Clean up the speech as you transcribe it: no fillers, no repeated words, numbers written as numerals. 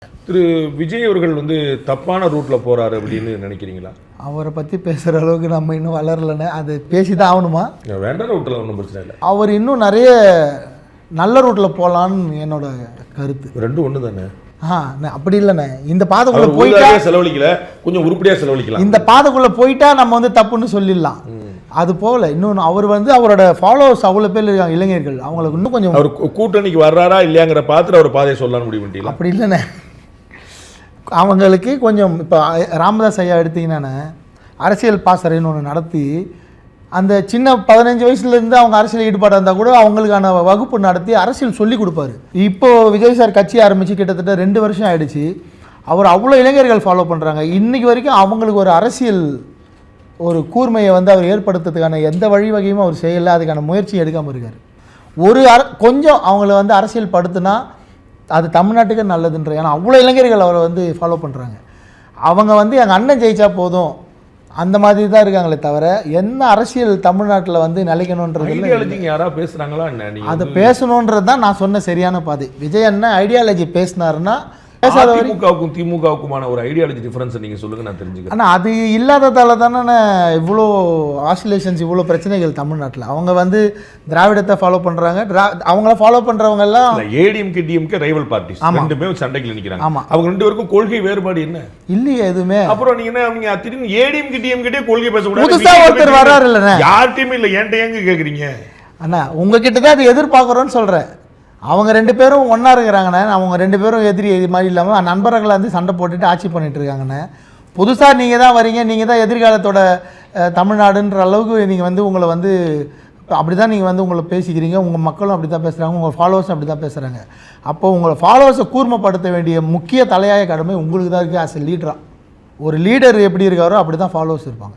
திரு விஜய் அவர்கள் வந்து தப்பான ரூட்ல போறாரு அப்படின்னு நினைக்கிறீங்களா? அவரை பற்றி பேசுகிற அளவுக்கு நம்ம இன்னும் வளரலன்னு அது பேசி தான் ஆகணுமா? வேண்டாம், ரூட்டில் ஒன்றும் பிரச்சனை இல்லை. அவர் இன்னும் நிறைய நல்ல ரூட்டில் போகலான்னு என்னோட கருத்து. ரெண்டும் ஒன்று தானே? அப்படி இல்லைண்ணே. இந்த பாதைக்குள்ளே போயிட்டா செலவழிக்கல, கொஞ்சம் உருப்படியாக செலவழிக்கலாம். இந்த பாதைக்குள்ளே போயிட்டா நம்ம வந்து தப்புன்னு சொல்லிடலாம். அது போல இன்னொன்று அவர் வந்து அவரோட ஃபாலோவர்ஸ் அவ்வளோ பேர் இருக்காங்க, இளைஞர்கள். அவங்களுக்கு இன்னும் கொஞ்சம் அவர் கூட்டணிக்கு வர்றாரா இல்லையாங்கிற பார்த்துட்டு அவர் பாதையை சொல்லலாம்னு முடிவு பண்ணிட்டீங்களா? அப்படி இல்லைண்ணே. அவங்களுக்கு கொஞ்சம் இப்போ ராமதாஸ் ஐயா எடுத்தீங்கன்னா அரசியல் பாசறைன்னு ஒன்று நடத்தி அந்த சின்ன 15 வயசுலேருந்து அவங்க அரசியல் ஈடுபாடாக இருந்தால் கூட அவங்களுக்கான வகுப்பு நடத்தி அரசியல் சொல்லி கொடுப்பாரு. இப்போது விஜய் சார் கட்சி ஆரம்பித்து கிட்டத்தட்ட 2 வருஷம் ஆகிடுச்சு. அவர் அவ்வளோ இளைஞர்கள் ஃபாலோ பண்ணுறாங்க. இன்றைக்கி வரைக்கும் அவங்களுக்கு ஒரு அரசியல் ஒரு கூர்மையை வந்து அவர் ஏற்படுத்துறதுக்கான எந்த வழிவகையும் அவர் செய்யலை, அதுக்கான முயற்சி எடுக்காமல் இருக்கார். கொஞ்சம் அவங்கள வந்து அரசியல் படுத்துனா அது தமிழ்நாட்டுக்கு நல்லதுன்ற, ஏன்னா அவ்வளோ இளைஞர்கள் அவரை வந்து ஃபாலோ பண்ணுறாங்க. அவங்க வந்து எங்கள் அண்ணன் ஜெயிச்சா போதும் அந்த மாதிரி தான் இருக்காங்களே தவிர என்ன அரசியல் தமிழ்நாட்டில் வந்து நிலைக்கணுன்றது யாராவது பேசுகிறாங்களா? அதை பேசணுன்றது தான் நான் சொன்ன சரியான பாதை. விஜய் அண்ணன் ஐடியாலஜி பேசினாருன்னா அதிமுகவுக்கும் திமுகவுக்குமான ஒரு ஐடியாலஜி டிஃபரன்ஸ் நீங்கள் சொல்லுங்கள், நான் தெரிஞ்சுக்கிறேன். ஆனால் அது இல்லாததால் தானே இவ்வளோ ஆசிலேஷன்ஸ், இவ்வளோ பிரச்சனைகள் தமிழ்நாட்டில். அவங்க வந்து திராவிடத்தை ஃபாலோ பண்ணுறாங்க. அவங்கள ஃபாலோ பண்ணுறவங்க எல்லாம் ஏடிஎம்கே டிஎம்கே ரைவல் பார்ட்டிஸ், ரெண்டுமே சண்டைக்கு நிற்கிறாங்க. ஆமாம், அவங்க ரெண்டு பேருக்கும் கொள்கை வேறுபாடு என்ன? இல்லையே எதுவுமே. அப்புறம் நீங்கள் திரும்பி ஏடிஎம்கே டிஎம்கே கொள்கை பேசக்கூடாது. புதுசாக ஒருத்தர் வர்றாரு இல்லைண்ணே, யார்ட்டையுமே இல்லை, என்கிட்ட ஏங்க கேட்குறீங்க? அண்ணா உங்ககிட்ட தான் அது எதிர்பார்க்குறோன்னு சொல்கிறேன். அவங்க 2 பேரும் ஒன்றா இருக்கிறாங்கண்ணே. அவங்க 2 பேரும் எதிரி மாதிரி இல்லாமல் நண்பர்களை வந்து சண்டை போட்டுட்டு ஆட்சி பண்ணிட்டு இருக்காங்கண்ணே. புதுசாக நீங்கள் தான் வரீங்க, நீங்கள் தான் எதிர்காலத்தோட தமிழ்நாடுன்ற அளவுக்கு நீங்கள் வந்து உங்களை வந்து அப்படி தான் நீங்கள் வந்து உங்களை பேசிக்கிறீங்க. உங்கள் மக்களும் அப்படி தான் பேசுகிறாங்க, உங்கள் ஃபாலோவர்ஸும் அப்படி தான் பேசுகிறாங்க. அப்போ உங்களை ஃபாலோவர்ஸை கூர்மைப்படுத்த வேண்டிய முக்கிய தலையாய கடமை உங்களுக்கு தான் இருக்குது. ஆஸ் எ லீடராக ஒரு லீடர் எப்படி இருக்காரோ அப்படி தான் ஃபாலோவர்ஸ் இருப்பாங்க.